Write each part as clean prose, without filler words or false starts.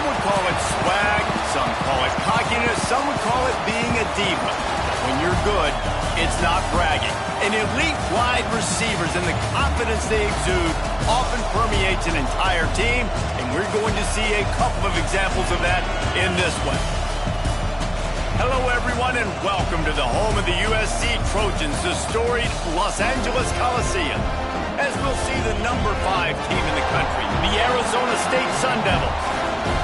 would call it swag, some call it cockiness, some would call it being a diva. But when you're good, it's not bragging. And elite wide receivers and the confidence they exude often permeates an entire team, and we're going to see a couple of examples of that in this one. Hello, everyone, and welcome to the home of the USC Trojans, the storied Los Angeles Coliseum. As we'll see the number 5 team in the country, the Arizona State Sun Devils,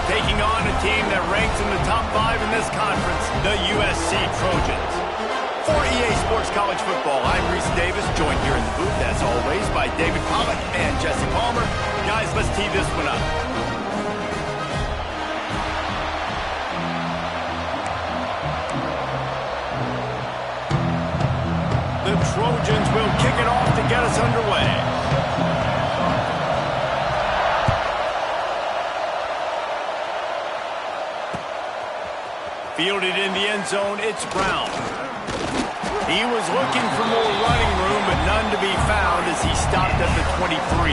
taking on a team that ranks in the top 5 in this conference, the USC Trojans. For EA Sports College Football, I'm Reese Davis, joined here in the booth, as always, by David Pollock and Jesse Palmer. Guys, let's tee this one up. The Trojans will kick it off to get us underway. Fielded in the end zone, it's Brown. He was looking for more running room, but none to be found as he stopped at the 23.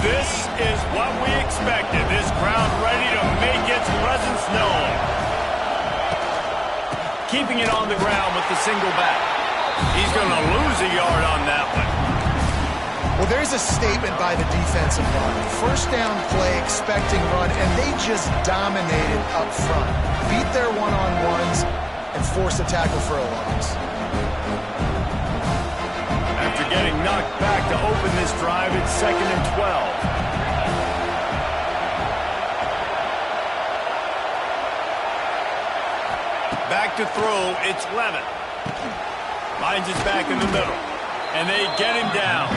This is what we expected. This crowd ready to make its presence known. Keeping it on the ground with the single back. He's going to lose a yard on that one. Well, there's a statement by the defensive line. First down play, expecting run, and they just dominated up front. Beat their one-on-ones and forced a tackle for a loss. After getting knocked back to open this drive, it's 2nd and 12. Back to throw, it's Levin. Finds his back in the middle, and they get him down.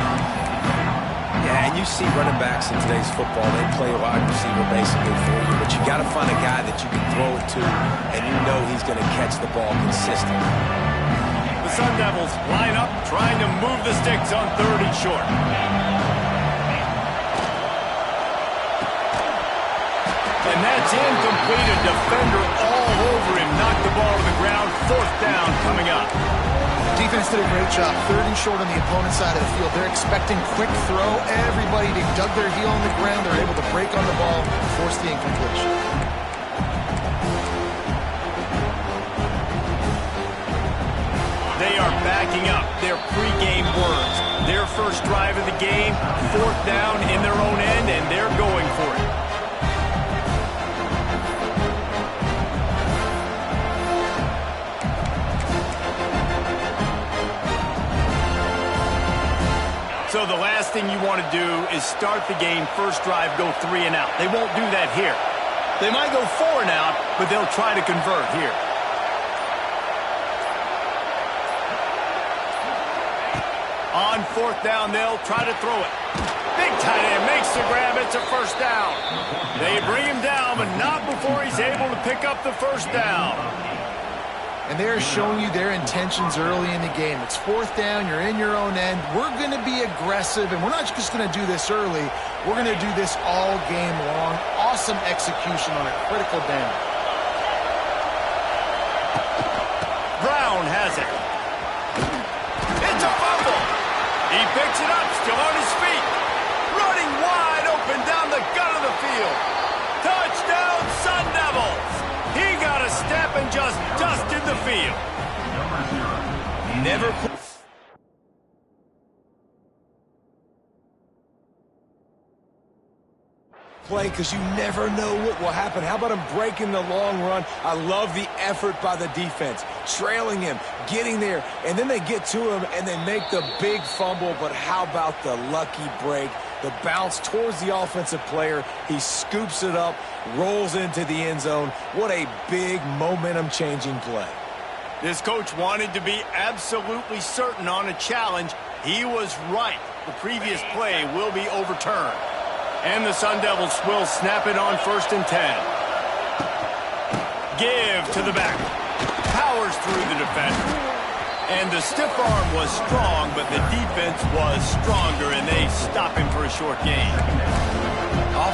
Yeah, and you see running backs in today's football, they play a wide receiver basically for you, but you got to find a guy that you can throw it to, and you know he's going to catch the ball consistently. The Sun Devils line up, trying to move the sticks on 3rd and short. And that's incomplete. A defender all over him, knocked the ball to the ground. 4th down coming up. Defense did a great job. 3rd and short on the opponent's side of the field. They're expecting quick throw. Everybody dug their heel on the ground. They're able to break on the ball and force the incompletion. They are backing up their pregame words. Their first drive of the game, 4th down in their own end, and they're going for it. So the last thing you want to do is start the game, first drive, go 3 and out. They won't do that here. They might go 4 and out, but they'll try to convert here. On 4th down, they'll try to throw it. Big tight end makes the grab. It's a first down. They bring him down, but not before he's able to pick up the first down. And they're showing you their intentions early in the game. It's 4th down. You're in your own end. We're going to be aggressive, and we're not just going to do this early. We're going to do this all game long. Awesome execution on a critical down. Brown has it. It's a fumble. He picks it up, still on his feet. Running wide open down the gut of the field. Touchdown, Sun Devils. He got a step and just dusted the field. Never play because you never know what will happen. How about him breaking the long run? I love the effort by the defense. Trailing him, getting there, and then they get to him and they make the big fumble. But how about the lucky break? The bounce towards the offensive player. He scoops it up, rolls into the end zone. What a big momentum-changing play. This coach wanted to be absolutely certain on a challenge. He was right. The previous play will be overturned. And the Sun Devils will snap it on 1st and 10. Give to the back. Powers through the defender. And the stiff arm was strong, but the defense was stronger, and they stop him for a short gain.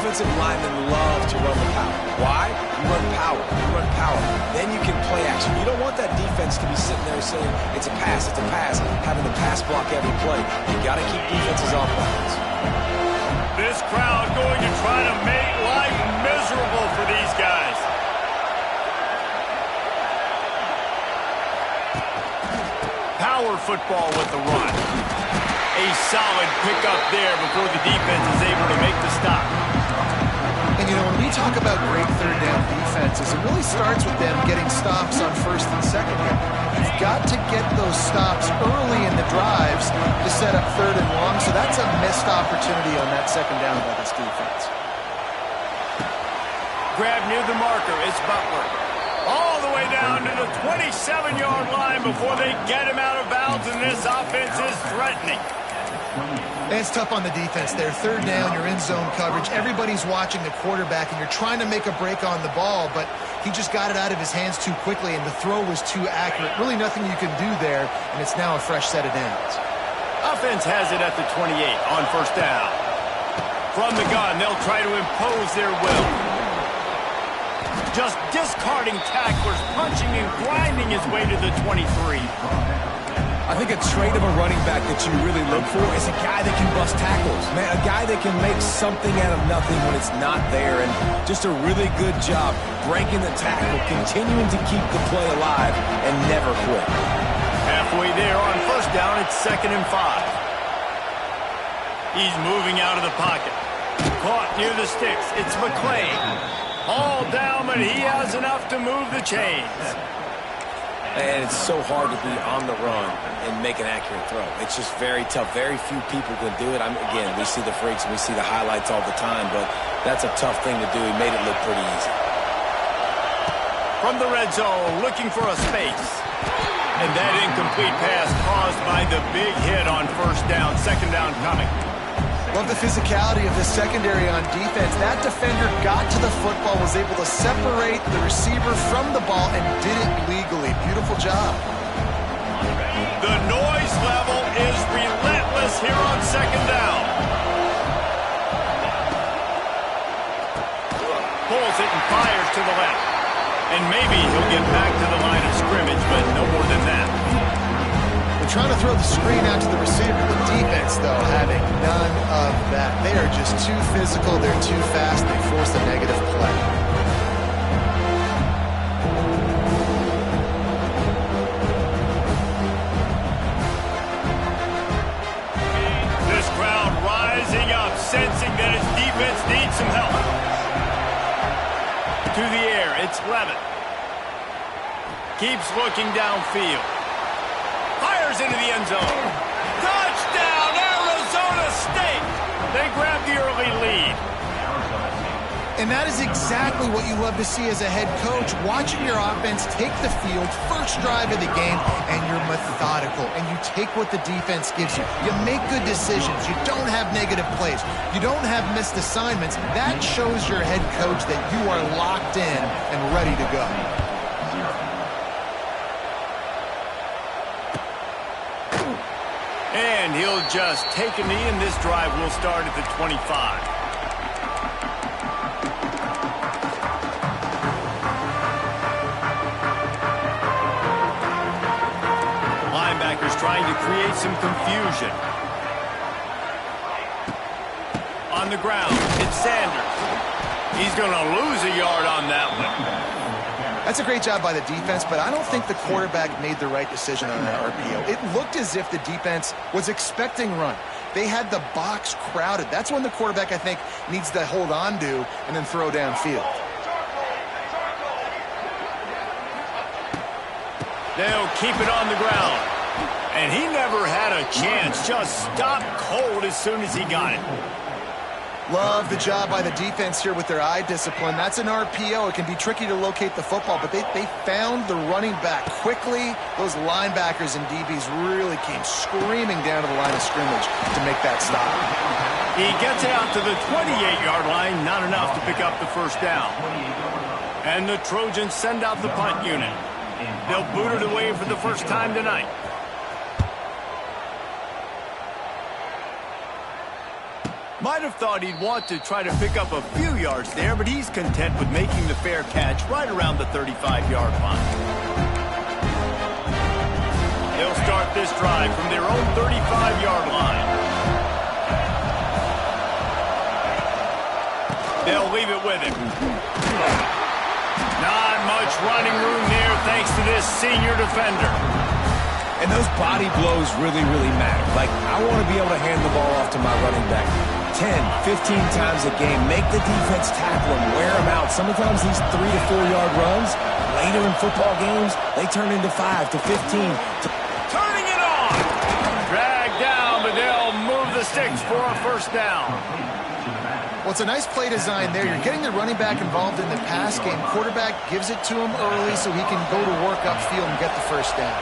offensive linemen love to run the power. Why? You run power. You run power. Then you can play action. You don't want that defense to be sitting there saying, it's a pass, having to pass block every play. You got to keep defenses off balance. This crowd going to try to make life miserable for these guys. Power football with the run. A solid pickup there before the defense is able to make the stop. And, you know, when we talk about great third down defenses, it really starts with them getting stops on first and second down. You've got to get those stops early in the drives to set up third and long, so that's a missed opportunity on that second down by this defense. Grab near the marker. It's Butler. All the way down to the 27-yard line before they get him out of bounds, and this offense is threatening. And it's tough on the defense there. Third down, you're in zone coverage. Everybody's watching the quarterback, and you're trying to make a break on the ball, but he just got it out of his hands too quickly, and the throw was too accurate. Really nothing you can do there, and it's now a fresh set of downs. Offense has it at the 28 on first down. From the gun, they'll try to impose their will. Just discarding tacklers, punching and grinding his way to the 23. I think a trait of a running back that you really look for is a guy that can bust tackles. Man, a guy that can make something out of nothing when it's not there. And just a really good job breaking the tackle, continuing to keep the play alive, and never quit. Halfway there on first down, it's 2nd and 5. He's moving out of the pocket. Caught near the sticks. It's McClain. All down, but he has enough to move the chains. And it's so hard to be on the run and make an accurate throw. It's just very tough. Very few people can do it. Again, we see the freaks and we see the highlights all the time, but that's a tough thing to do. He made it look pretty easy. From the red zone, looking for a space. And that incomplete pass caused by the big hit on first down. Second down coming. Love the physicality of the secondary on defense. That defender got to the football, was able to separate the receiver from the ball, and did it legally. Beautiful job. The noise level is relentless here on second down. Pulls it and fires to the left. And maybe he'll get back to the line of scrimmage, but no more than that. They're trying to throw the screen out to the receiver. The defense, though, having none of that. They are just too physical. They're too fast. They force a negative play. This crowd rising up, sensing that his defense needs some help. To the air, it's Levitt. Keeps looking downfield. Fires into the end zone. Touchdown, Arizona State! They grab the early lead. And that is exactly what you love to see as a head coach, watching your offense take the field, first drive of the game, and you're methodical, and you take what the defense gives you. You make good decisions. You don't have negative plays. You don't have missed assignments. That shows your head coach that you are locked in and ready to go. And he'll just take a knee, and this drive will start at the 25. Linebackers trying to create some confusion. On the ground, it's Sanders. He's going to lose a yard on that one. That's a great job by the defense, but I don't think the quarterback made the right decision on that RPO. It looked as if the defense was expecting run. They had the box crowded. That's when the quarterback, I think, needs to hold on to and then throw downfield. They'll keep it on the ground. And he never had a chance. Just stopped cold as soon as he got it. Love the job by the defense here with their eye discipline. That's an RPO. It can be tricky to locate the football, but they found the running back quickly. Those linebackers and DBs really came screaming down to the line of scrimmage to make that stop. He gets it out to the 28-yard line, not enough to pick up the first down. And the Trojans send out the punt unit. They'll boot it away for the first time tonight. Might have thought he'd want to try to pick up a few yards there, but he's content with making the fair catch right around the 35-yard line. They'll start this drive from their own 35-yard line. They'll leave it with him. Not much running room there thanks to this senior defender. And those body blows really, really matter. Like, I want to be able to hand the ball off to my running back 10, 15 times a game. Make the defense tackle him, wear him out. Sometimes these 3 to 4 yard runs, later in football games, they turn into 5 to 15. Turning it on! Dragged down, but they'll move the sticks for a first down. Well, it's a nice play design there. You're getting the running back involved in the pass game. Quarterback gives it to him early so he can go to work upfield and get the first down.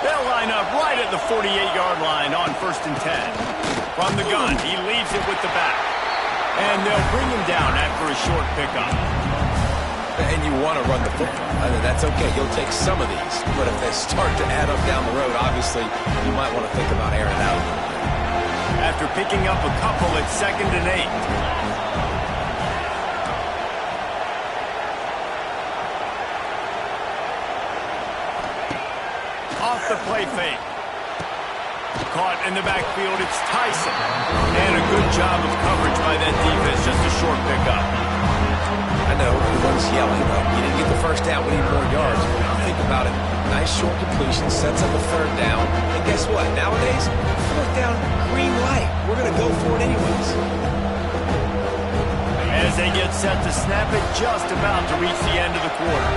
They'll line up right at the 48-yard line on 1st and 10. From the gun, he leaves it with the back. And they'll bring him down after a short pickup. And you want to run the football. I mean, that's okay. You'll take some of these. But if they start to add up down the road, obviously, you might want to think about airing it out a little bit. After picking up a couple at 2nd and 8. Off the play fake. Caught in the backfield, it's Tyson. And a good job of coverage by that defense, just a short pickup. I know, everyone's yelling, but you didn't get the first down, we need more yards. Think about it. Nice short completion, sets up a 3rd down. And guess what? Nowadays, 4th down, green light. We're going to go for it anyways. As they get set to snap it, just about to reach the end of the quarter.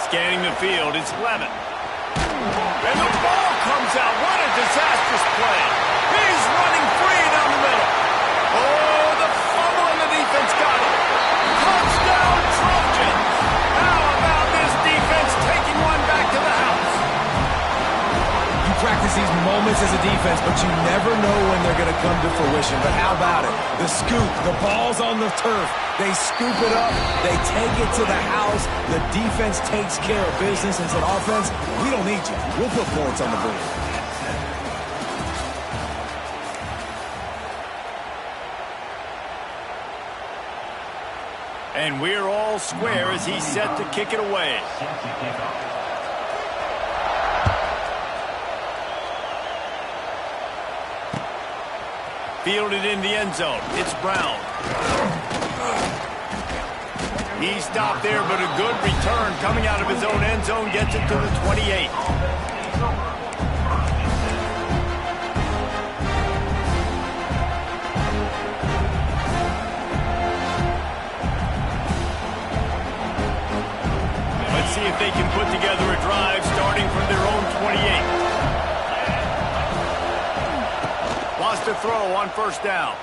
Scanning the field, it's Levin. And the ball comes out. What a disastrous play. He's running free down the middle. Oh, the fumble and the defense got it. Touchdown, Trojans. How about this defense taking one back to the house? You practice these moments as a defense, but you never know when they're going to come to fruition. But how about it? The scoop, the ball's on the turf. They scoop it up, they take it to the house, the defense takes care of business. As an offense, we don't need you. We'll put points on the board. And we're all square as he's set to kick it away. Fielded in the end zone, it's Brown. He stopped there, but a good return coming out of his own end zone gets it to the 28. Let's see if they can put together a drive starting from their own 28. Lost a throw on 1st down.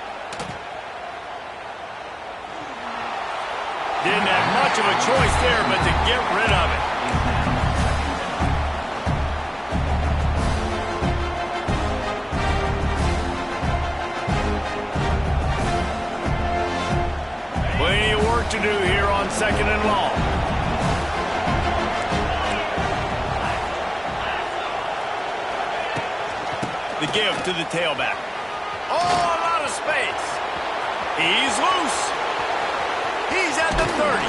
Didn't have much of a choice there, but to get rid of it. Plenty of work to do here on 2nd and long. The give to the tailback. Oh, a lot of space. He's loose. He's at the 30.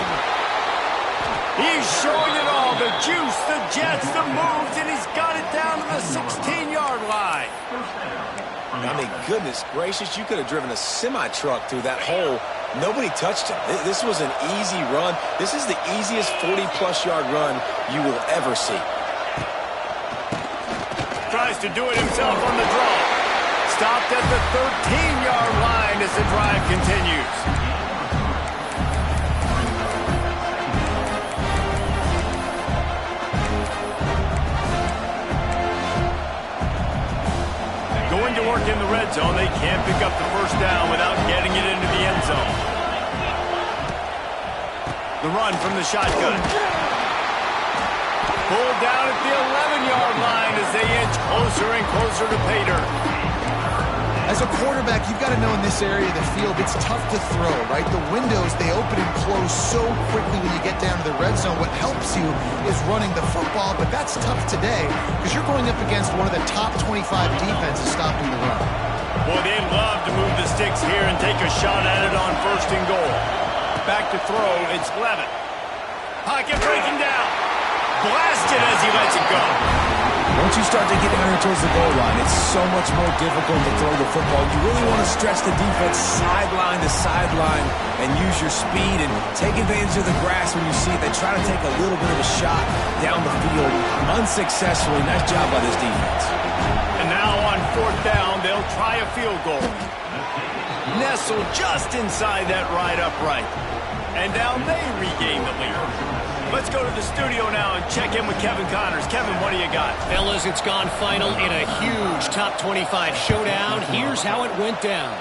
He's showing it all. The juice, the jets, the moves, and he's got it down to the 16-yard line. I mean, goodness gracious, you could have driven a semi-truck through that hole. Nobody touched him. This was an easy run. This is the easiest 40-plus yard run you will ever see. Tries to do it himself on the draw. Stopped at the 13-yard line as the drive continues. Going to work in the red zone, they can't pick up the first down without getting it into the end zone. The run from the shotgun. Pulled down at the 11-yard line as they inch closer and closer to pay dirt. As a quarterback, you've got to know in this area of the field, it's tough to throw, right? The windows, they open and close so quickly when you get down to the red zone. What helps you is running the football, but that's tough today because you're going up against one of the top 25 defenses stopping the run. Boy, they'd love to move the sticks here and take a shot at it on 1st and goal. Back to throw, it's Levitt. Pocket breaking down. Blasted as he lets it go. Once you start to get down here towards the goal line, it's so much more difficult to throw the football. You really want to stretch the defense sideline to sideline and use your speed and take advantage of the grass when you see it. They try to take a little bit of a shot down the field unsuccessfully. Nice job by this defense. And now on 4th down, they'll try a field goal. Nestled just inside that right upright. And now they regain the lead. Let's go to the studio now and check in with Kevin Connors. Kevin, what do you got? Fellas, it's gone final in a huge top 25 showdown. Here's how it went down.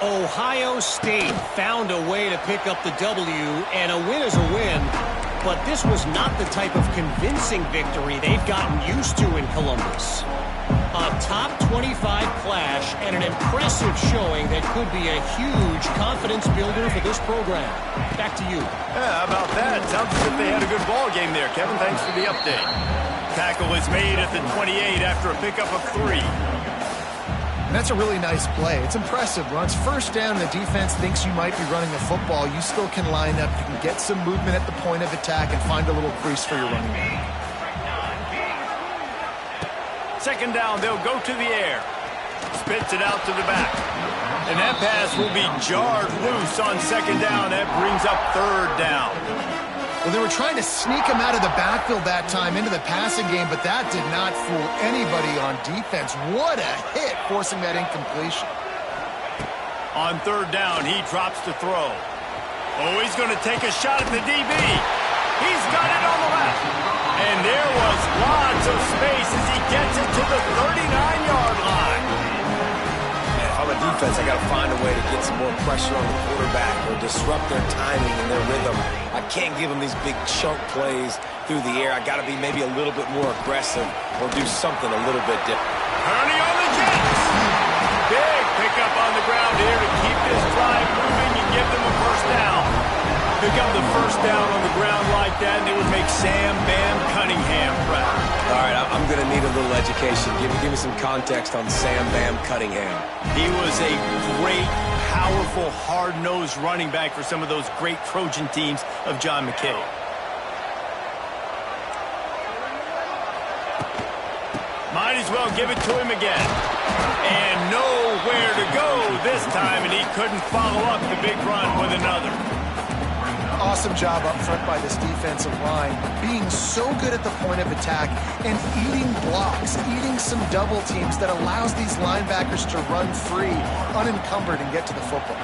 Ohio State found a way to pick up the W, and a win is a win. But this was not the type of convincing victory they've gotten used to in Columbus. A top 25 clash and an impressive showing that could be a huge confidence builder for this program. Back to you. Yeah, how about that? Sounds as if they had a good ball game there. Kevin, thanks for the update. Tackle is made at the 28 after a pickup of 3. And that's a really nice play. It's impressive. Runs 1st down, the defense thinks you might be running the football. You still can line up. You can get some movement at the point of attack and find a little crease for your running back. 2nd down, they'll go to the air. Spits it out to the back. And that pass will be jarred loose on 2nd down. That brings up 3rd down. Well, they were trying to sneak him out of the backfield that time into the passing game, but that did not fool anybody on defense. What a hit, forcing that incompletion. On 3rd down, he drops to throw. Oh, he's going to take a shot at the DB. He's got it on the left. And there was lots of space as he gets it to the 39-yard line. And if I'm a defense, I got to find a way to get some more pressure on the quarterback or disrupt their timing and their rhythm. I can't give them these big chunk plays through the air. I got to be maybe a little bit more aggressive or do something a little bit different. Hurley on the Jets. Big pickup on the ground here to keep this drive moving and give them a 1st down. Pick up the 1st down on the ground like that, and it would make Sam Bam Cunningham proud. All right, I'm going to need a little education. Give me some context on Sam Bam Cunningham. He was a great, powerful, hard-nosed running back for some of those great Trojan teams of John McKay. Might as well give it to him again. And nowhere to go this time, and he couldn't follow up the big run with another. Awesome job up front by this defensive line, being so good at the point of attack and eating blocks, eating some double teams that allows these linebackers to run free, unencumbered, and get to the football.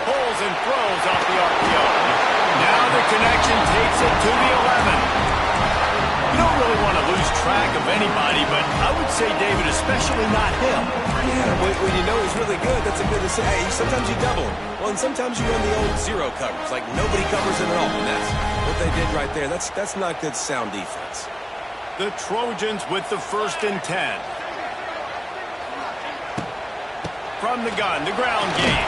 Pulls and throws off the RPO. Now the connection takes it to the 11. You don't really want to lose track of anybody, but I would say, David, especially not him. Yeah, when you know he's really good, that's a good to say. Hey, sometimes you double him. Well, and sometimes you run the old zero coverage, like nobody covers him at all. And that's what they did right there. That's not good sound defense. The Trojans with the 1st and 10. From the gun, the ground game.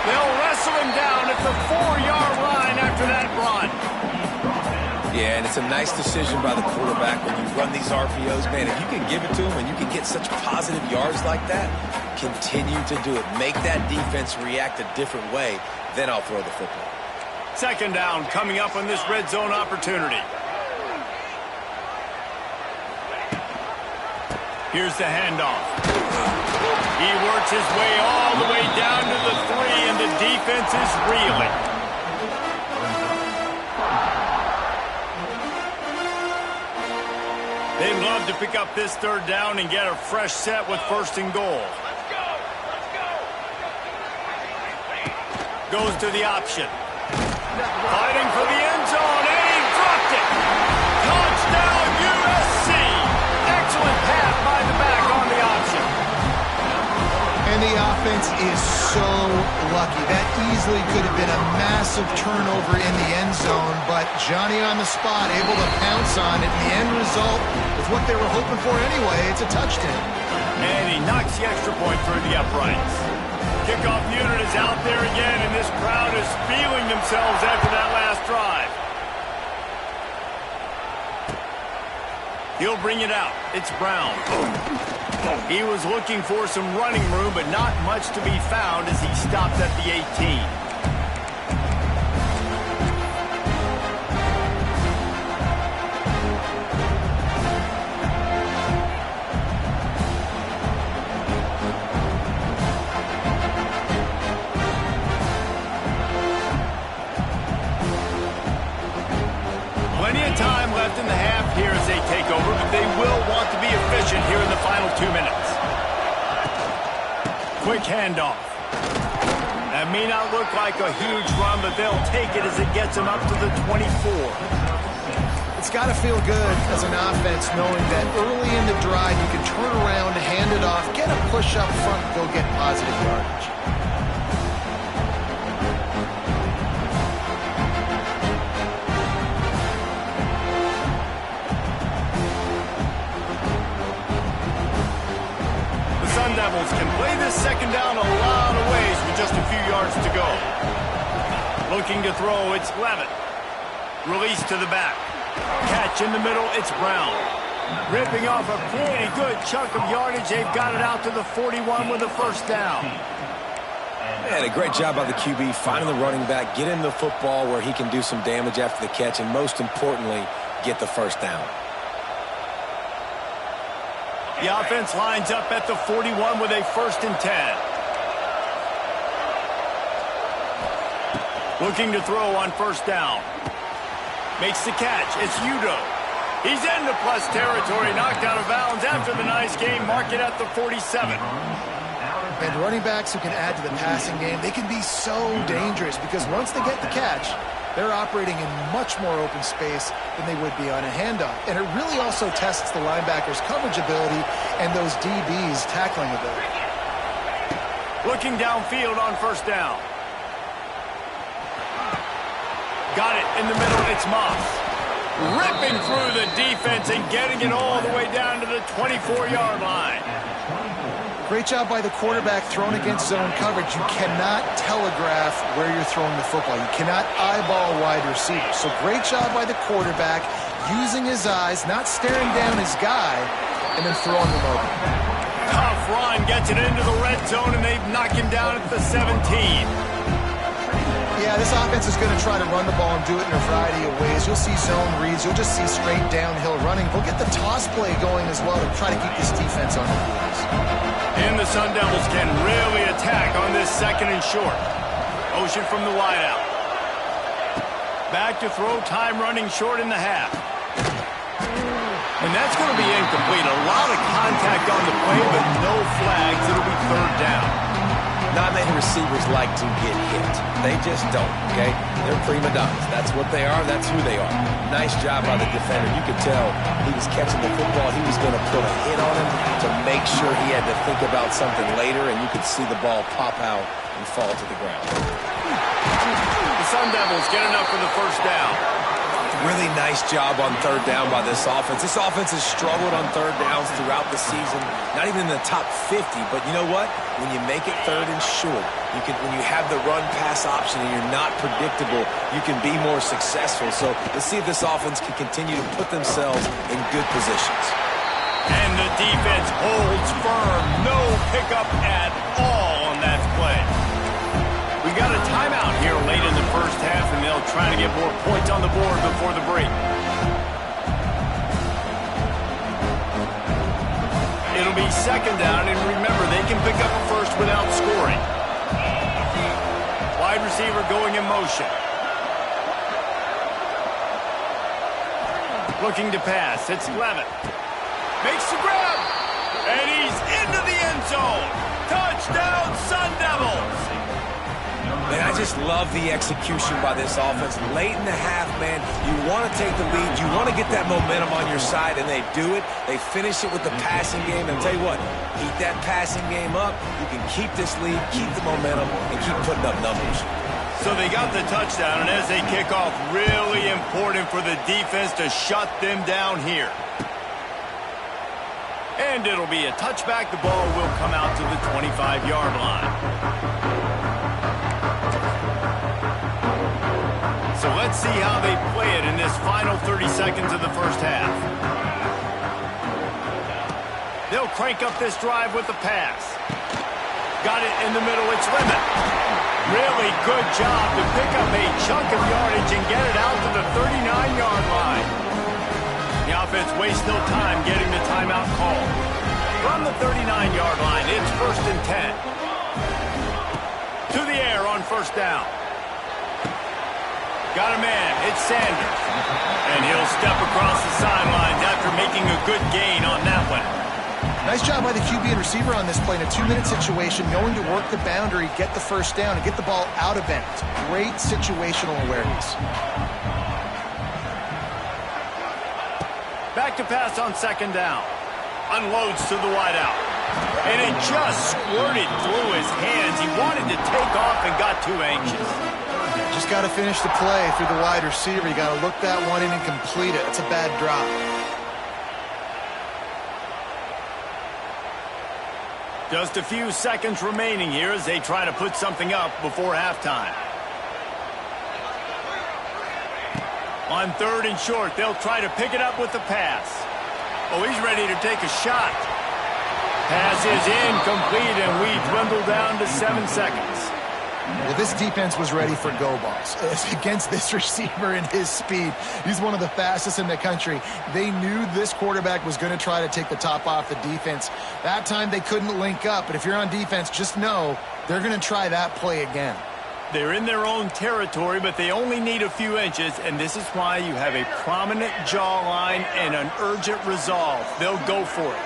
They'll wrestle him down at the 4-yard line after that run. Yeah, and it's a nice decision by the quarterback when you run these RPOs. Man, if you can give it to him and you can get such positive yards like that, continue to do it. Make that defense react a different way, then I'll throw the football. 2nd down coming up on this red zone opportunity. Here's the handoff. He works his way all the way down to the 3, and the defense is reeling. They'd love to pick up this 3rd down and get a fresh set with 1st and goal. Goes to the option. Fighting for the end zone, and he dropped it. Touchdown, USC. Excellent pass by the back on the option. And the offense is so lucky. That easily could have been a massive turnover in the end zone, but Johnny on the spot, able to pounce on it. And the end result is what they were hoping for anyway. It's a touchdown. And he knocks the extra point through the uprights. Kickoff unit is out there again, and this crowd is feeling themselves after that last drive. He'll bring it out. It's Brown. He was looking for some running room, but not much to be found as he stopped at the 18. Plenty of time left in the half here as they take over, but they will want to be efficient here in the final 2 minutes. Quick handoff. That may not look like a huge run, but they'll take it as it gets them up to the 24. It's got to feel good as an offense knowing that early in the drive you can turn around, hand it off, get a push up front, and go get positive yardage. Devils can play this second down a lot of ways with just a few yards to go. Looking to throw, it's Levitt. Release to the back. Catch in the middle, it's Brown. Ripping off a pretty good chunk of yardage. They've got it out to the 41 with a first down. And a great job by the QB finding the running back, get him the football where he can do some damage after the catch, and most importantly, get the first down. The offense lines up at the 41 with a 1st and 10. Looking to throw on first down. Makes the catch. It's Udo. He's into plus territory. Knocked out of bounds after the nice game. Mark it at the 47. And running backs who can add to the passing game, they can be so dangerous because once they get the catch, they're operating in much more open space than they would be on a handoff. And it really also tests the linebackers' coverage ability and those DBs' tackling ability. Looking downfield on first down. Got it in the middle. It's Moss. Ripping through the defense and getting it all the way down to the 24-yard line. Great job by the quarterback thrown against zone coverage. You cannot telegraph where you're throwing the football. You cannot eyeball wide receivers. So great job by the quarterback using his eyes, not staring down his guy, and then throwing him over. Tough run gets it into the red zone, and they've knocked him down at the 17. Yeah, this offense is going to try to run the ball and do it in a variety of ways. You'll see zone reads. You'll just see straight downhill running. They'll get the toss play going as well to try to keep this defense on the heels. And the Sun Devils can really attack on this 2nd and short. Motion from the wideout. Back to throw, time running short in the half. And that's going to be incomplete. A lot of contact on the play, but no flags. It'll be 3rd down. Not many receivers like to get hit. They just don't, okay? They're prima donnas. That's what they are. That's who they are. Nice job by the defender. You could tell he was catching the football. He was going to put a hit on him to make sure he had to think about something later, and you could see the ball pop out and fall to the ground. The Sun Devils get enough for the first down. Really nice job on 3rd down by this offense. This offense has struggled on 3rd downs throughout the season. Not even in the top 50, but you know what? When you make it 3rd and short, when you have the run-pass option and you're not predictable, you can be more successful. So let's see if this offense can continue to put themselves in good positions. And the defense holds firm. No pickup at all on that play. We got a timeout here late in the first half, and they'll try to get more points on the board before the break. It'll be 2nd down, and remember, they can pick up a first without scoring. Wide receiver going in motion. Looking to pass. It's Levitt. Makes the grab, and he's into the end zone. Touchdown, Sun Devils! Man, I just love the execution by this offense. Late in the half, man, you want to take the lead. You want to get that momentum on your side, and they do it. They finish it with the passing game. And I'll tell you what, keep that passing game up. You can keep this lead, keep the momentum, and keep putting up numbers. So they got the touchdown, and as they kick off, really important for the defense to shut them down here. And it'll be a touchback. The ball will come out to the 25-yard line. So let's see how they play it in this final 30 seconds of the first half. They'll crank up this drive with the pass. Got it in the middle. It's Lemon. Really good job to pick up a chunk of yardage and get it out to the 39-yard line. The offense wastes no time getting the timeout call. From the 39-yard line, it's 1st and 10. To the air on first down. Got a man. It's Sanders. And he'll step across the sidelines after making a good gain on that one. Nice job by the QB and receiver on this play in a 2-minute situation, knowing to work the boundary, get the first down, and get the ball out of bounds. Great situational awareness. Back to pass on 2nd down. Unloads to the wideout. And it just squirted through his hands. He wanted to take off and got too anxious. Just got to finish the play through the wide receiver. You got to look that one in and complete it. It's a bad drop. Just a few seconds remaining here as they try to put something up before halftime. On 3rd and short, they'll try to pick it up with the pass. Oh, he's ready to take a shot. Pass is incomplete, and we dwindle down to 7 seconds. Well, this defense was ready for go balls. Against this receiver and his speed, he's one of the fastest in the country. They knew this quarterback was going to try to take the top off the defense. That time they couldn't link up, but if you're on defense, just know they're going to try that play again. They're in their own territory, but they only need a few inches, and this is why you have a prominent jawline and an urgent resolve. They'll go for it.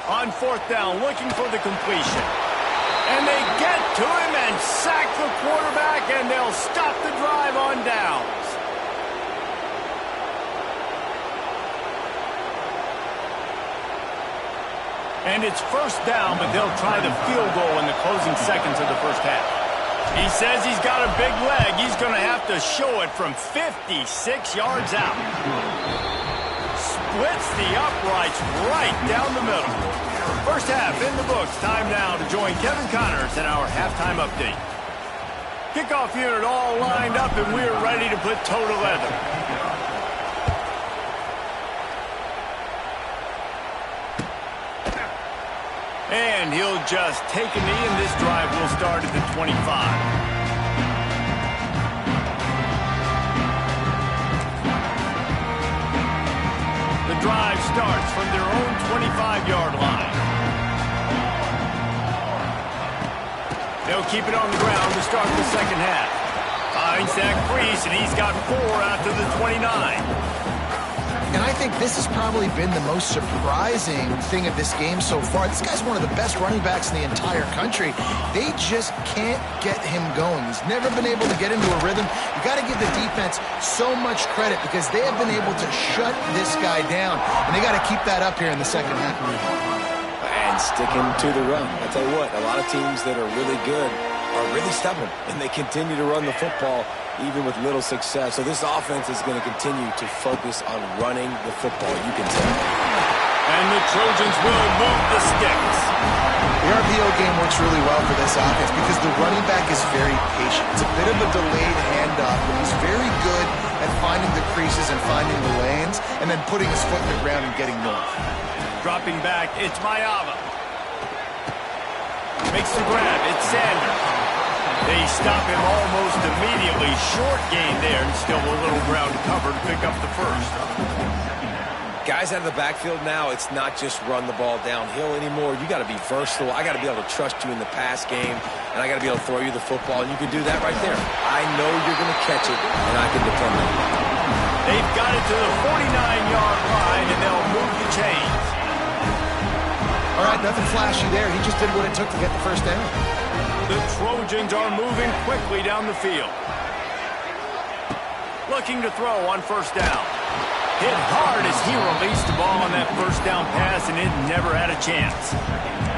On 4th down, looking for the completion. And they get to him and sack the quarterback, and they'll stop the drive on downs. And it's 1st down, but they'll try the field goal in the closing seconds of the first half. He says he's got a big leg. He's going to have to show it from 56 yards out. Splits the uprights right down the middle. First half in the books. Time now to join Kevin Connors in our halftime update. Kickoff unit all lined up, and we're ready to put toe to leather. And he'll just take a knee, and this drive will start at the 25. The drive starts from their own 25-yard line. They'll keep it on the ground to start the second half. Finds that crease, and he's got 4 after the 29. And I think this has probably been the most surprising thing of this game so far. This guy's one of the best running backs in the entire country. They just can't get him going. He's never been able to get into a rhythm. You got to give the defense so much credit because they have been able to shut this guy down. And they got to keep that up here in the second half. And sticking to the run. I tell you what, a lot of teams that are really good are really stubborn, and they continue to run the football even with little success. So this offense is going to continue to focus on running the football, you can tell. And the Trojans will move the sticks. The RPO game works really well for this offense because the running back is very patient. It's a bit of a delayed handoff, but he's very good at finding the creases and finding the lanes and then putting his foot in the ground and getting north. Dropping back, it's Mayava. Makes the grab, it's Sanders. They stop him almost immediately. Short gain there, and still a little ground to cover to pick up the first. Guys out of the backfield now, it's not just run the ball downhill anymore. You got to be versatile. I got to be able to trust you in the pass game, and I got to be able to throw you the football, and you can do that right there. I know you're going to catch it, and I can depend on it. They've got it to the 49-yard line, and they'll move the chains. All right, nothing flashy there. He just did what it took to get the first down. The Trojans are moving quickly down the field. Looking to throw on first down. Hit hard as he released the ball on that first down pass, and it never had a chance.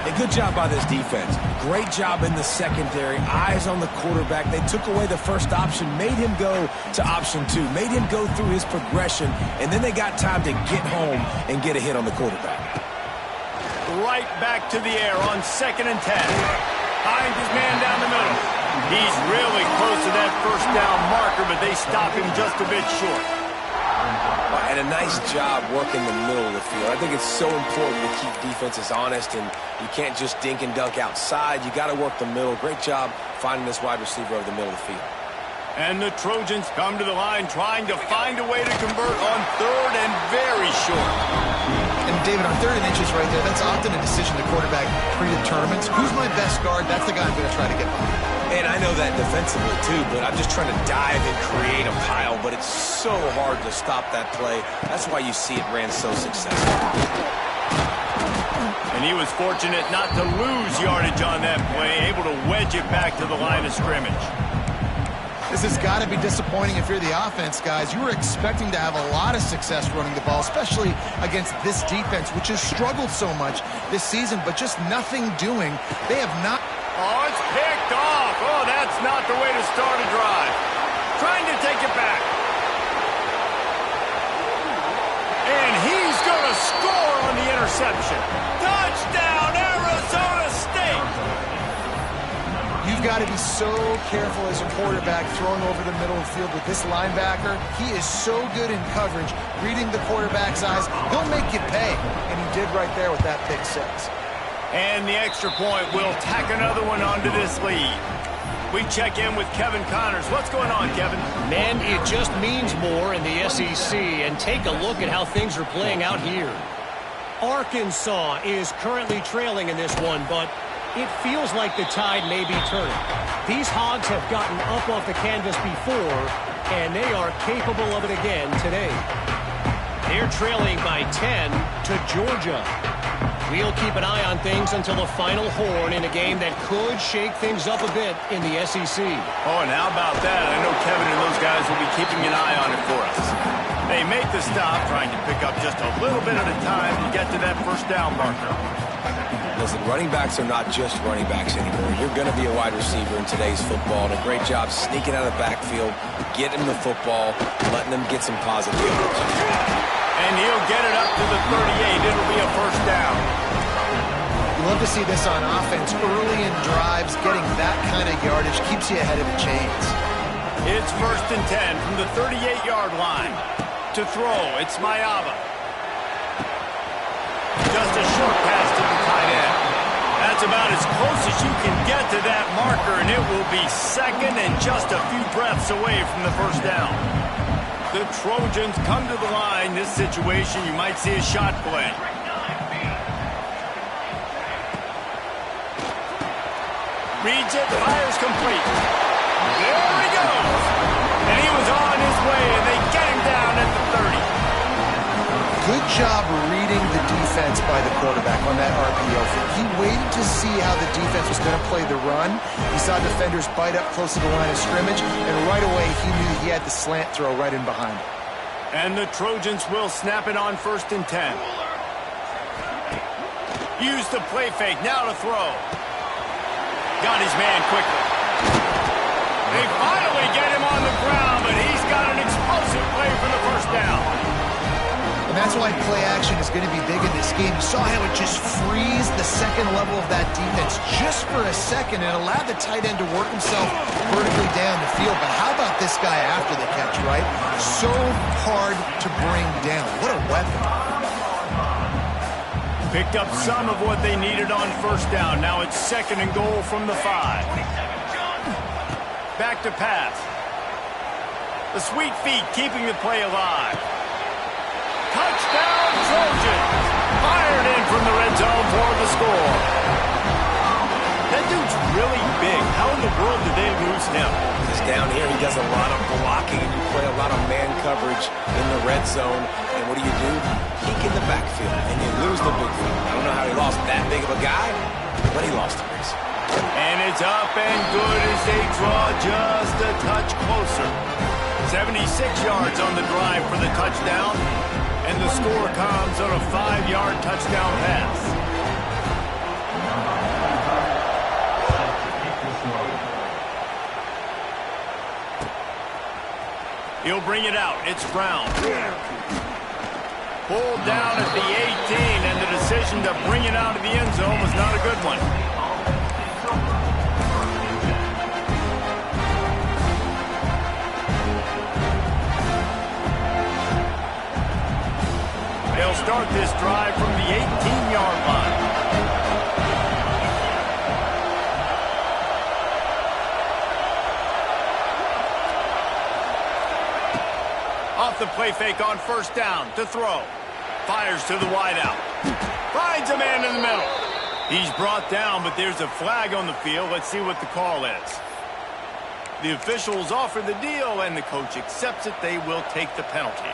A good job by this defense. Great job in the secondary. Eyes on the quarterback. They took away the first option, made him go to option 2, made him go through his progression, and then they got time to get home and get a hit on the quarterback. Right back to the air on 2nd and 10. Finds his man down the middle. He's really close to that first down marker, but they stop him just a bit short. And a nice job working the middle of the field. I think it's so important to keep defenses honest, and you can't just dink and dunk outside. You got to work the middle. Great job finding this wide receiver over the middle of the field. And the Trojans come to the line trying to find a way to convert on 3rd and very short. And David, on 3rd and inches right there, that's often a decision the quarterback predetermines. Who's my best guard? That's the guy I'm going to try to get behind. And I know that defensively too, but I'm just trying to dive and create a pile, but it's so hard to stop that play. That's why you see it ran so successful. And he was fortunate not to lose yardage on that play, able to wedge it back to the line of scrimmage. This has got to be disappointing if you're the offense, guys. You were expecting to have a lot of success running the ball, especially against this defense, which has struggled so much this season, but just nothing doing. They have not... Oh, it's picked off. Oh, that's not the way to start a drive. Trying to take it back. And he's going to score on the interception. Touchdown, Arizona State. You've got to be so careful as a quarterback throwing over the middle of the field with this linebacker. He is so good in coverage, reading the quarterback's eyes. He'll make you pay, and he did right there with that pick 6. And the extra point will tack another one onto this lead. We check in with Kevin Connors. What's going on, Kevin? Man, it just means more in the SEC, and take a look at how things are playing out here. Arkansas is currently trailing in this one, but it feels like the tide may be turning. These Hogs have gotten up off the canvas before, and they are capable of it again today. They're trailing by 10 to Georgia. We'll keep an eye on things until the final horn in a game that could shake things up a bit in the SEC. Oh, and how about that? I know Kevin and those guys will be keeping an eye on it for us. They make the stop, trying to pick up just a little bit at a time to get to that first down marker. Listen, running backs are not just running backs anymore. You're going to be a wide receiver in today's football, and a great job sneaking out of the backfield, getting the football, letting them get some positive yards. And he'll get it up to the 38. It'll be a first down. You love to see this on offense. Early in drives, getting that kind of yardage keeps you ahead of the chains. It's 1st and 10 from the 38-yard line. To throw, it's Mayava. Just a short pass to the tight end. That's about as close as you can get to that marker, and it will be 2nd and just a few breaths away from the first down. The Trojans come to the line. This situation, you might see a shot play. Reads it, fires complete. There he goes. And he was on his way, and they get him down at the 30. Good job reading the defense by the quarterback on that RPO. He waited to see how the defense was going to play the run. He saw defenders bite up close to the line of scrimmage, and right away he knew he had the slant throw right in behind him. And the Trojans will snap it on 1st and 10. Use the play fake, now to throw. Got his man quickly. They finally get him on the ground, but he's got an explosive play for the first down. And that's why play action is going to be big in this game. You saw how it just frees the second level of that defense just for a second and allowed the tight end to work himself vertically down the field. But how about this guy after the catch, right? So hard to bring down. What a weapon. Picked up some of what they needed on first down. Now it's 2nd and goal from the 5. Back to pass. The sweet feet keeping the play alive. Touchdown, Trojans! Fired in from the red zone for the score. That dude's really big. How in in the world did they lose him? Because down here he does a lot of blocking, and you play a lot of man coverage in the red zone. And what do? Peek in the backfield, and you lose the big field. I don't know how he lost that big of a guy, but he lost the race. And it's up and good as they draw just a touch closer. 76 yards on the drive for the touchdown, and the score comes on a 5-yard touchdown pass. He'll bring it out. It's Brown. Pulled down at the 18, and the decision to bring it out of the end zone was not a good one. They'll start this drive from the 18-yard line. Off the play fake on first down to throw. Fires to the wideout. Finds a man in the middle. He's brought down, but there's a flag on the field. Let's see what the call is. The officials offer the deal, and the coach accepts it. They will take the penalty.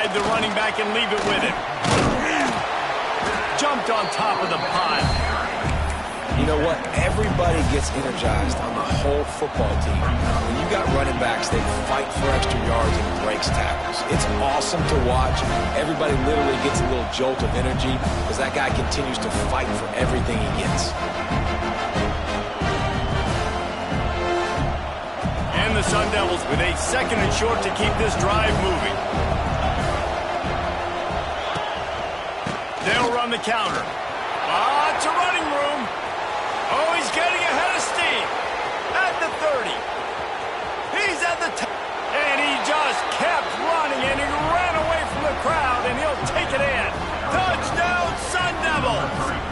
The running back and leave it with him. Jumped on top of the pile. You know what? Everybody gets energized on the whole football team. When you got running backs, they fight for extra yards and breaks tackles. It's awesome to watch. Everybody literally gets a little jolt of energy as that guy continues to fight for everything he gets. And the Sun Devils with a 2nd and short to keep this drive moving. They'll run the counter. Lots of running room. Oh, he's getting ahead of steam. At the 30. He's at the and he just kept running, and he ran away from the crowd, and he'll take it in. Touchdown, Sun Devils.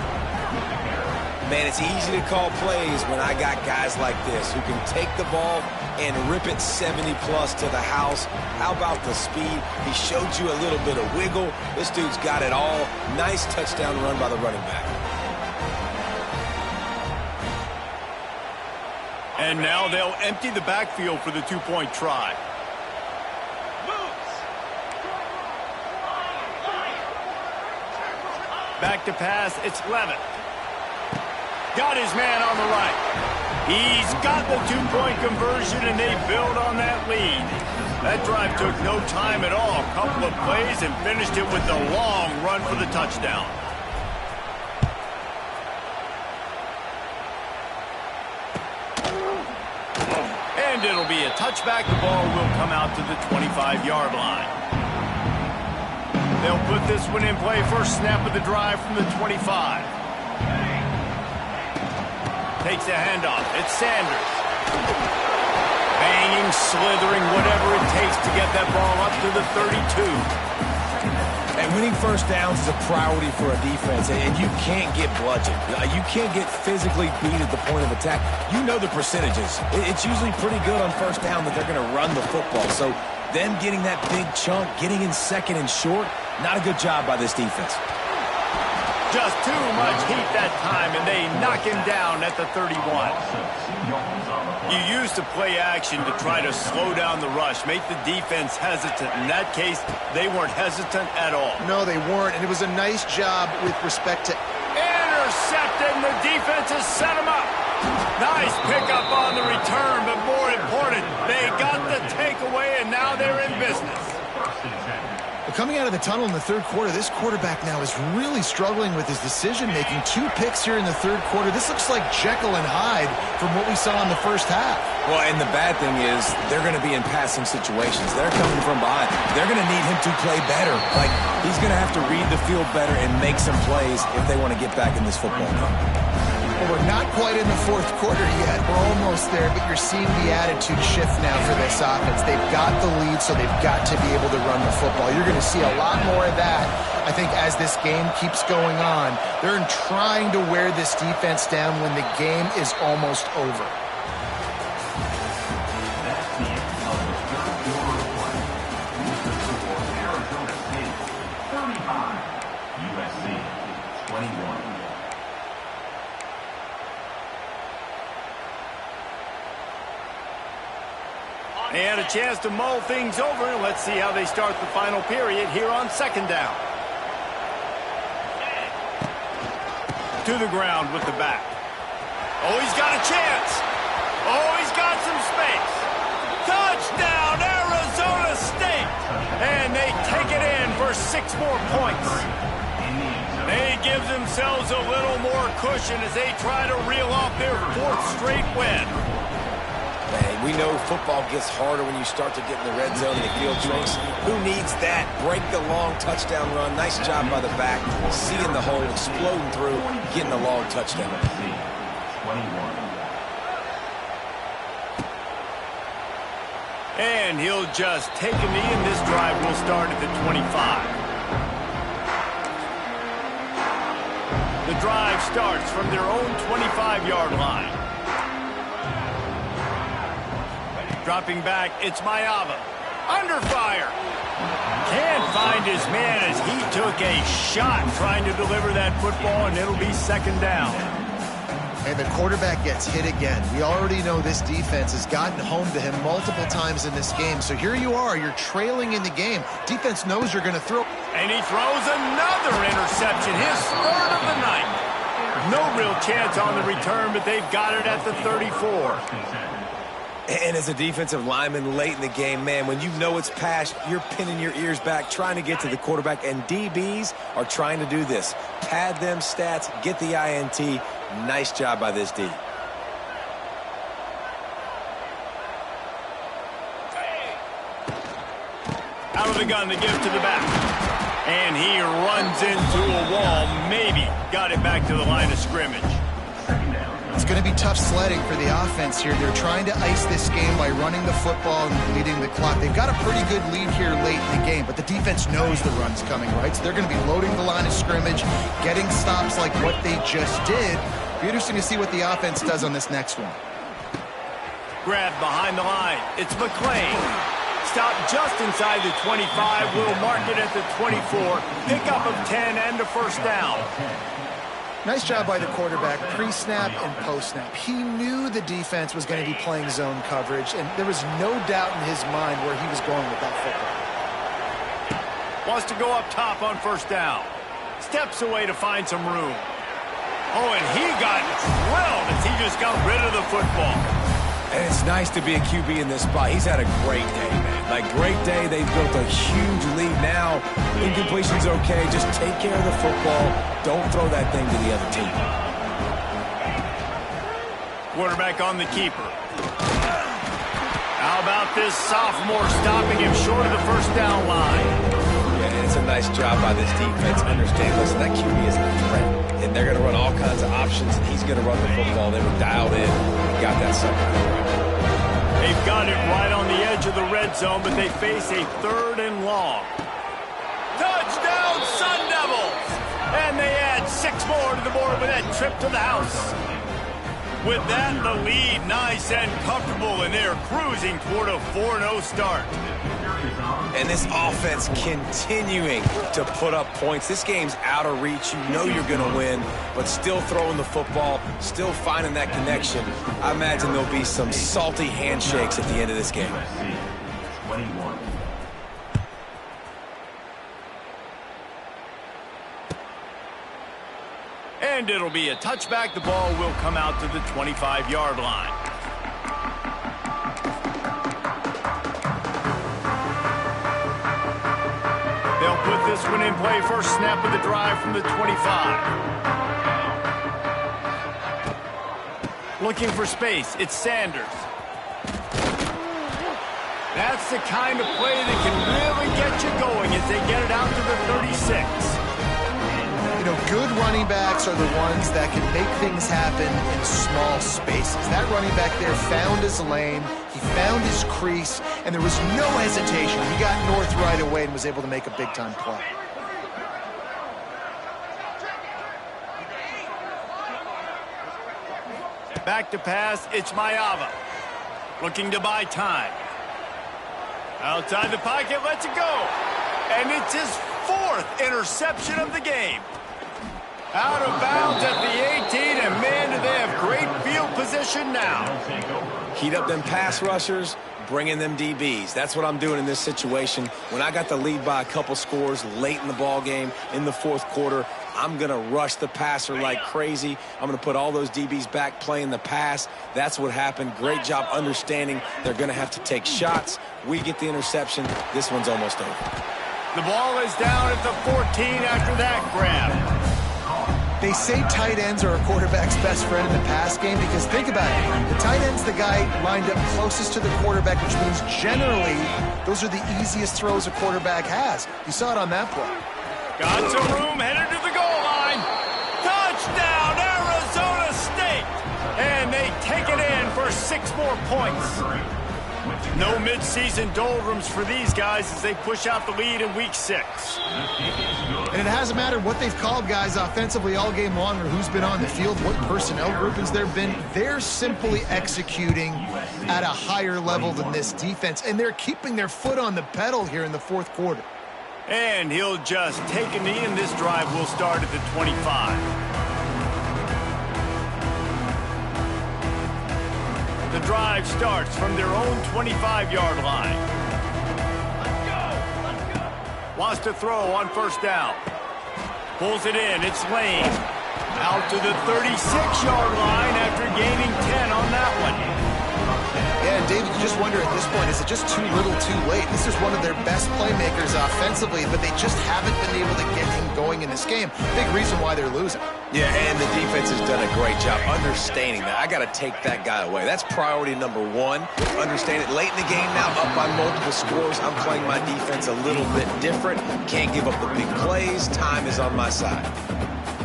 Man, it's easy to call plays when I got guys like this who can take the ball and rip it 70-plus to the house. How about the speed? He showed you a little bit of wiggle. This dude's got it all. Nice touchdown run by the running back. And now they'll empty the backfield for the 2-point try. Back to pass, it's Levitt. Got his man on the right. He's got the 2-point conversion, and they build on that lead. That drive took no time at all. A couple of plays and finished it with the long run for the touchdown. And it'll be a touchback. The ball will come out to the 25-yard line. They'll put this one in play. First snap of the drive from the 25. Takes a handoff. It's Sanders. Banging, slithering, whatever it takes to get that ball up to the 32. And winning first downs is a priority for a defense, and you can't get bludgeoned. You can't get physically beat at the point of attack. You know the percentages. It's usually pretty good on first down that they're going to run the football. So them getting that big chunk, getting in 2nd and short, not a good job by this defense. Just too much heat that time, and they knock him down at the 31. You use the play action to try to slow down the rush, make the defense hesitant. In that case, they weren't hesitant at all. No, they weren't, and it was a nice job with respect to... Intercepted, and the defense has set him up. Nice pickup on the return, but more important, they got the takeaway, and now they're in business. Well, coming out of the tunnel in the 3rd quarter, this quarterback now is really struggling with his decision-making. 2 picks here in the 3rd quarter. This looks like Jekyll and Hyde from what we saw in the first half. Well, and the bad thing is they're going to be in passing situations. They're coming from behind. They're going to need him to play better. Like, he's going to have to read the field better and make some plays if they want to get back in this football game. Well, we're not quite in the fourth quarter yet. We're almost there, but you're seeing the attitude shift now for this offense. They've got the lead, so they've got to be able to run the football. You're going to see a lot more of that, I think, as this game keeps going on. They're trying to wear this defense down when the game is almost over. USC 21. And a chance to mull things over. Let's see how they start the final period here on second down. To the ground with the back. Oh, he's got a chance. Oh, he's got some space. Touchdown, Arizona State. And they take it in for 6 more points. They give themselves a little more cushion as they try to reel off their 4th straight win. Man, we know football gets harder when you start to get in the red zone and the field tricks. Who needs that? Break the long touchdown run. Nice job by the back. Seeing the hole, exploding through, getting a long touchdown. 21. And he'll just take a knee, and this drive will start at the 25. The drive starts from their own 25-yard line. Dropping back, it's Mayava. Under fire. Can't find his man as he took a shot trying to deliver that football, and it'll be second down. And the quarterback gets hit again. We already know this defense has gotten home to him multiple times in this game. So here you are, you're trailing in the game. Defense knows you're going to throw. And he throws another interception, his 3rd of the night. No real chance on the return, but they've got it at the 34. And as a defensive lineman late in the game, man, when you know it's past, you're pinning your ears back, trying to get to the quarterback, and DBs are trying to do this. Pad them stats, get the INT. Nice job by this D. Out of the gun to give to the back. And he runs into a wall, maybe got it back to the line of scrimmage. It's going to be tough sledding for the offense here. They're trying to ice this game by running the football and bleeding the clock. They've got a pretty good lead here late in the game, but the defense knows the run's coming, right? So they're going to be loading the line of scrimmage, getting stops like what they just did. Be interesting to see what the offense does on this next one. Grabbed behind the line. It's McClain. Stopped just inside the 25. Will mark it at the 24. Pickup of 10 and a first down. Nice job by the quarterback, pre-snap and post-snap. He knew the defense was going to be playing zone coverage, and there was no doubt in his mind where he was going with that football. Wants to go up top on first down. Steps away to find some room. Oh, and he got drilled as he just got rid of the football. And it's nice to be a QB in this spot. He's had a great day, man. Like, great day. They've built a huge lead now. Incompletion's okay. Just take care of the football. Don't throw that thing to the other team. Quarterback on the keeper. How about this sophomore stopping him short of the first down line? Yeah, it's a nice job by this defense. Understand, listen, that QB is a threat. And they're going to run all kinds of options, and he's going to run the football. They were dialed in. Got that sucker. They've got it right on the edge of the red zone, but they face a 3rd and long. Touchdown, Sun Devils! And they add 6 more to the board with that trip to the house. With that, the lead nice and comfortable, and they're cruising toward a 4-0 start. And this offense continuing to put up points. This game's out of reach. You know you're going to win, but still throwing the football, still finding that connection. I imagine there'll be some salty handshakes at the end of this game. 21. And it'll be a touchback. The ball will come out to the 25-yard line. They'll put this one in play. First snap of the drive from the 25. Looking for space. It's Sanders. That's the kind of play that can really get you going as they get it out to the 36. You know, good running backs are the ones that can make things happen in small spaces. That running back there found his lane, he found his crease, and there was no hesitation. He got north right away and was able to make a big-time play. Back to pass, it's Mayava. Looking to buy time. Outside the pocket, lets it go. And it's his 4th interception of the game. Out of bounds at the 18, and man, do they have great field position now. Heat up them pass rushers, bring in them DBs. That's what I'm doing in this situation. When I got the lead by a couple scores late in the ball game, in the 4th quarter, I'm going to rush the passer like crazy. I'm going to put all those DBs back playing the pass. That's what happened. Great job understanding they're going to have to take shots. We get the interception. This one's almost over. The ball is down at the 14 after that grab. They say tight ends are a quarterback's best friend in the pass game because think about it. The tight end's the guy lined up closest to the quarterback, which means generally those are the easiest throws a quarterback has. You saw it on that play. Got some room, headed to the goal line. Touchdown, Arizona State! And they take it in for 6 more points. No midseason doldrums for these guys as they push out the lead in week 6. And it hasn't mattered what they've called guys offensively all game long or who's been on the field, what personnel groupings there have been. They're simply executing at a higher level than this defense, and they're keeping their foot on the pedal here in the 4th quarter. And he'll just take a knee, and this drive will start at the 25. The drive starts from their own 25-yard line. Let's go. Wants to throw on 1st down. Pulls it in. It's Lane. Out to the 36-yard line after gaining 10 on that one. Yeah, and David, you just wonder at this point, is it just too little too late? This is one of their best playmakers offensively, but they just haven't been able to get him going in this game. Big reason why they're losing. Yeah, and the defense has done a great job understanding that. I got to take that guy away. That's priority number 1. Understand it late in the game now, up by multiple scores. I'm playing my defense a little bit different. Can't give up the big plays. Time is on my side.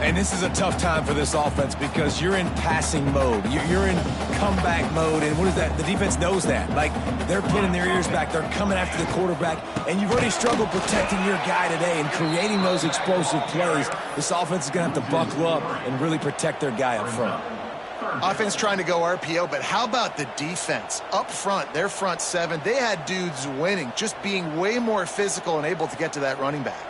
And this is a tough time for this offense because you're in passing mode. You're in comeback mode, and what is that? The defense knows that. Like, they're pinning their ears back. They're coming after the quarterback, and you've already struggled protecting your guy today and creating those explosive plays. This offense is going to have to buckle up and really protect their guy up front. Offense trying to go RPO, but how about the defense? Up front, their front 7, they had dudes winning, just being way more physical and able to get to that running back.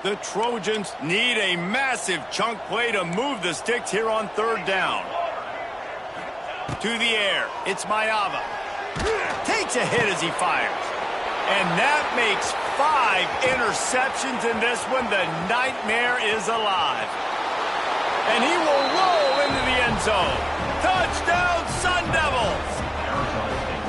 The Trojans need a massive chunk play to move the sticks here on 3rd down. To the air, it's Mayava. Takes a hit as he fires. And that makes 5 interceptions in this one. The nightmare is alive. And he will roll into the end zone. Touchdown, Sun Devils!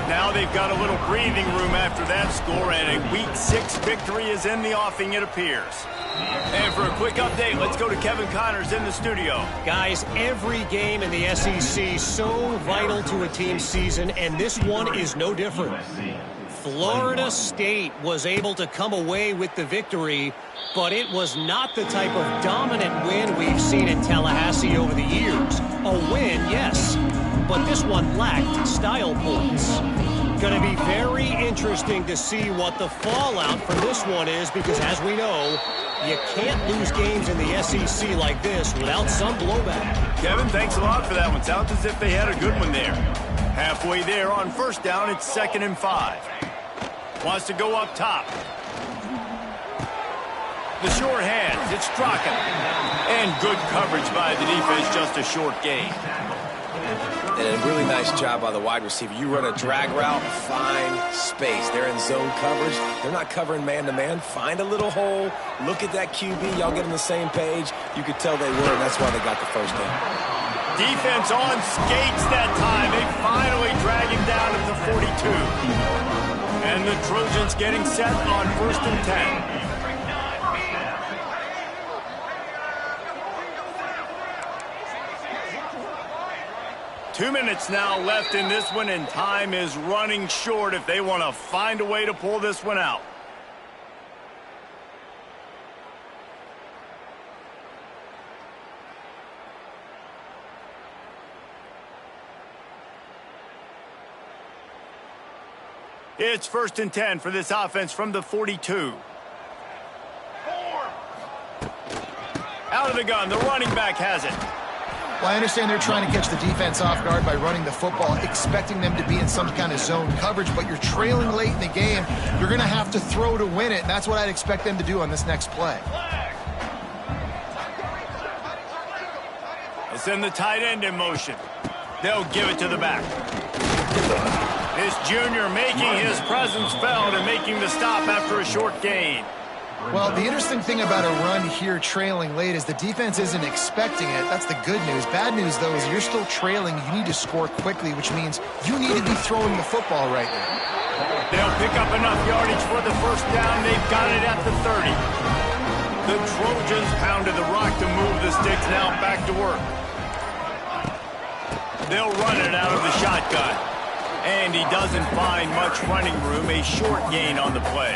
Now they've got a little breathing room after that score, and a Week 6 victory is in the offing, it appears. And for a quick update, let's go to Kevin Connors in the studio. Guys, every game in the SEC so vital to a team's season, and this one is no different. Florida State was able to come away with the victory, but it was not the type of dominant win we've seen in Tallahassee over the years. A win, yes, but this one lacked style points. Going to be very interesting to see what the fallout from this one is, because as we know, you can't lose games in the SEC like this without some blowback. Kevin, thanks a lot for that one. Sounds as if they had a good one there. Halfway there on 1st down, it's 2nd and 5. Wants to go up top. The short hands, it's Strachan. And good coverage by the defense, just a short gain. And a really nice job by the wide receiver. You run a drag route, find space. They're in zone coverage. They're not covering man-to-man. Find a little hole. Look at that QB. Y'all get on the same page. You could tell they were, and that's why they got the 1st down. Defense on skates that time. They finally drag him down at the 42. And the Trojans getting set on 1st and 10. 2 minutes now left in this one, and time is running short if they want to find a way to pull this one out. It's 1st and 10 for this offense from the 42. Out of the gun, the running back has it. Well, I understand they're trying to catch the defense off guard by running the football, expecting them to be in some kind of zone coverage, but you're trailing late in the game. You're going to have to throw to win it, and that's what I'd expect them to do on this next play. It's in the tight end in motion. They'll give it to the back. This junior making his presence felt and making the stop after a short gain. Well, the interesting thing about a run here trailing late is the defense isn't expecting it. That's the good news. Bad news, though, is you're still trailing. You need to score quickly, which means you need to be throwing the football right now. They'll pick up enough yardage for the first down. They've got it at the 30. The Trojans pounded the rock to move the sticks. Now back to work. They'll run it out of the shotgun. And he doesn't find much running room. A short gain on the play.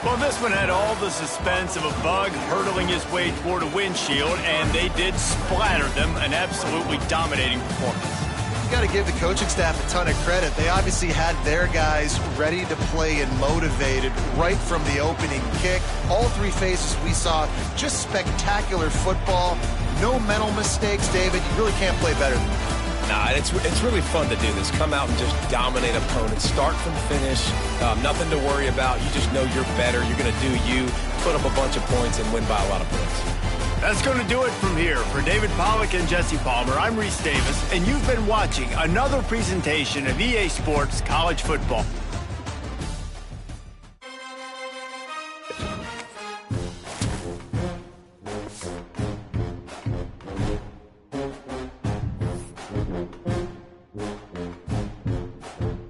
Well, this one had all the suspense of a bug hurtling his way toward a windshield, and they did splatter them, an absolutely dominating performance. You got to give the coaching staff a ton of credit. They obviously had their guys ready to play and motivated right from the opening kick. All three phases we saw, just spectacular football. No mental mistakes, David. You really can't play better than that. Nah, it's really fun to do this. Come out and just dominate opponents. Start from finish. Nothing to worry about. You just know you're better. You're going to do you, put up a bunch of points, and win by a lot of points. That's going to do it from here. For David Pollack and Jesse Palmer, I'm Reese Davis, and you've been watching another presentation of EA Sports College Football.